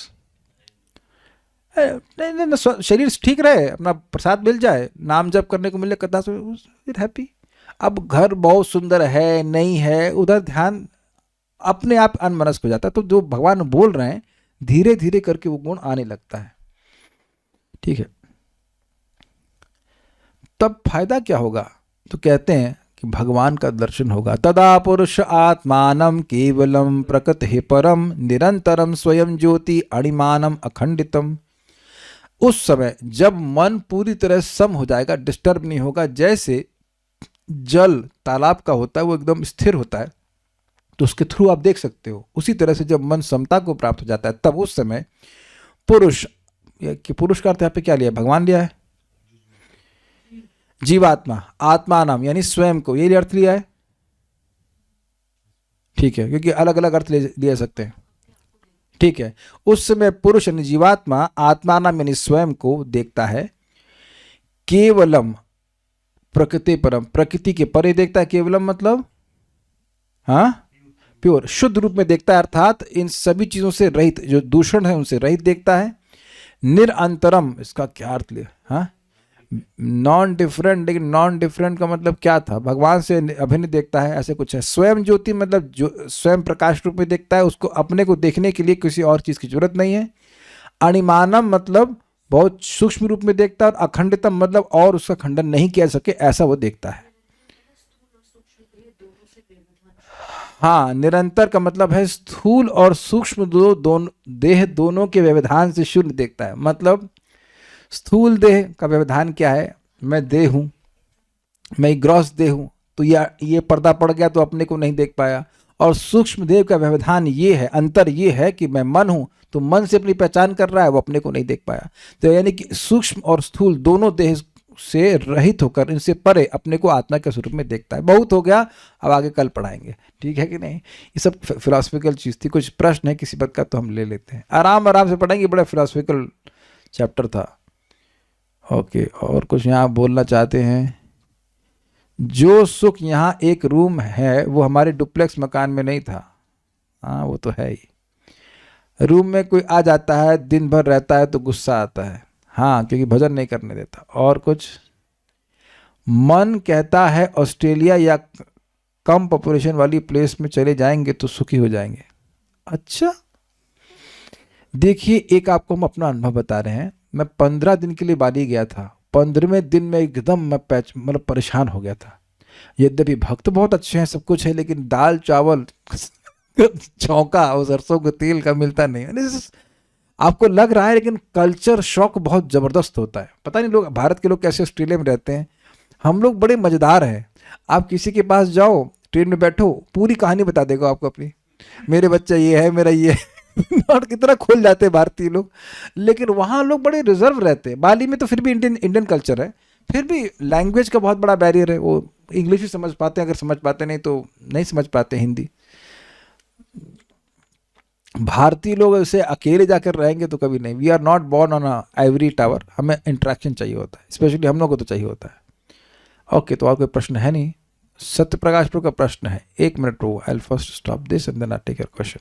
नहीं, शरीर ठीक रहे, अपना प्रसाद मिल जाए, नाम जप करने को मिले, कथा से हैप्पी। अब घर बहुत सुंदर है, नहीं है, उधर ध्यान अपने आप अनमनस्क हो जाता है। तो जो भगवान बोल रहे हैं, धीरे धीरे करके वो गुण आने लगता है, ठीक है। तब फायदा क्या होगा? तो कहते हैं कि भगवान का दर्शन होगा। तदा पुरुष आत्मानं केवलम प्रकृति परम निरंतरम स्वयं ज्योति अणिमानम अखंडितम। उस समय जब मन पूरी तरह सम हो जाएगा, डिस्टर्ब नहीं होगा, जैसे जल तालाब का होता है वो एकदम स्थिर होता है, तो उसके थ्रू आप देख सकते हो, उसी तरह से जब मन समता को प्राप्त हो जाता है तब उस समय पुरुष, कि पुरुष का अर्थ यहाँ पे क्या लिया, भगवान लिया है, जीवात्मा, आत्मा नाम यानी स्वयं को, ये अर्थ लिया है, ठीक है, क्योंकि अलग अलग अर्थ ले सकते हैं, ठीक है। उस समय पुरुष यानी जीवात्मा आत्मा नाम यानी स्वयं को देखता है, केवलम प्रकृति परम, प्रकृति के परे देखता है, केवलम मतलब हाँ प्योर, शुद्ध रूप में देखता है, अर्थात इन सभी चीजों से रहित, जो दूषण है उनसे रहित देखता है। निरंतरम, इसका क्या अर्थ लिया, हाँ नॉन डिफरेंट, लेकिन नॉन डिफरेंट का मतलब क्या था, भगवान से अभिन्न देखता है, ऐसे कुछ है। स्वयं ज्योति मतलब जो स्वयं प्रकाश रूप में देखता है, उसको अपने को देखने के लिए किसी और चीज की जरूरत नहीं है। अणिमानम मतलब बहुत सूक्ष्म रूप में देखता है, और अखंडितम मतलब और उसका खंडन नहीं किया सके ऐसा वो देखता है। हाँ, निरंतर का मतलब है स्थूल और सूक्ष्म दोनों देह दोनों के व्यवधान से शून्य देखता है। मतलब स्थूल देह का व्यवधान क्या है, मैं देह हूं, मैं ग्रॉस देह हूं, तो ये पर्दा पड़ गया तो अपने को नहीं देख पाया। और सूक्ष्म देह का व्यवधान ये है, अंतर ये है कि मैं मन हूं, तो मन से अपनी पहचान कर रहा है, वो अपने को नहीं देख पाया। तो यानी कि सूक्ष्म और स्थूल दोनों देह से रहित होकर, इनसे परे अपने को आत्मा के स्वरूप में देखता है। बहुत हो गया, अब आगे कल पढ़ाएंगे, ठीक है कि नहीं। ये सब फिलोसफिकल चीज़ थी। कुछ प्रश्न है किसी बात का तो हम ले लेते हैं, आराम आराम से पढ़ेंगे, बड़ा फिलोसफिकल चैप्टर था। ओके, और कुछ यहाँ बोलना चाहते हैं, जो सुख यहाँ एक रूम है वो हमारे डुप्लेक्स मकान में नहीं था। हाँ वो तो है ही, रूम में कोई आ जाता है, दिन भर रहता है तो गुस्सा आता है, हाँ क्योंकि भजन नहीं करने देता। और कुछ, मन कहता है ऑस्ट्रेलिया या कम पॉपुलेशन वाली प्लेस में चले जाएंगे तो सुखी हो जाएंगे। अच्छा देखिए, एक आपको हम अपना अनुभव बता रहे हैं। मैं 15 दिन के लिए बाली गया था, 15वें दिन में एकदम मैं मतलब परेशान हो गया था। यद्यपि भक्त बहुत अच्छे हैं, सब कुछ है, लेकिन दाल चावल चौका और सरसों के तेल का मिलता नहीं है। आपको लग रहा है, लेकिन कल्चर शॉक बहुत ज़बरदस्त होता है। पता नहीं लोग, भारत के लोग कैसे ऑस्ट्रेलिया में रहते हैं। हम लोग बड़े मज़ेदार हैं। आप किसी के पास जाओ, ट्रेन में बैठो, पूरी कहानी बता देगा आपको अपनी, मेरे बच्चा ये है, मेरा ये है और कितना खोल जाते हैं भारतीय लोग। लेकिन वहाँ लोग बड़े रिजर्व रहते हैं। बाली में तो फिर भी इंडियन कल्चर है, फिर भी लैंग्वेज का बहुत बड़ा बैरियर है। वो इंग्लिश ही समझ पाते हैं, अगर समझ पाते नहीं तो नहीं समझ पाते हिंदी। भारतीय लोग ऐसे अकेले जाकर रहेंगे तो कभी नहीं। We are not born on ivory tower, हमें इंटरेक्शन चाहिए होता है, स्पेशली हम लोग को तो चाहिए होता है। ओके, तो और कोई प्रश्न है नहीं। सत्य प्रकाश का प्रश्न है, 1 मिनट रो, I will first stop this and then I take your question.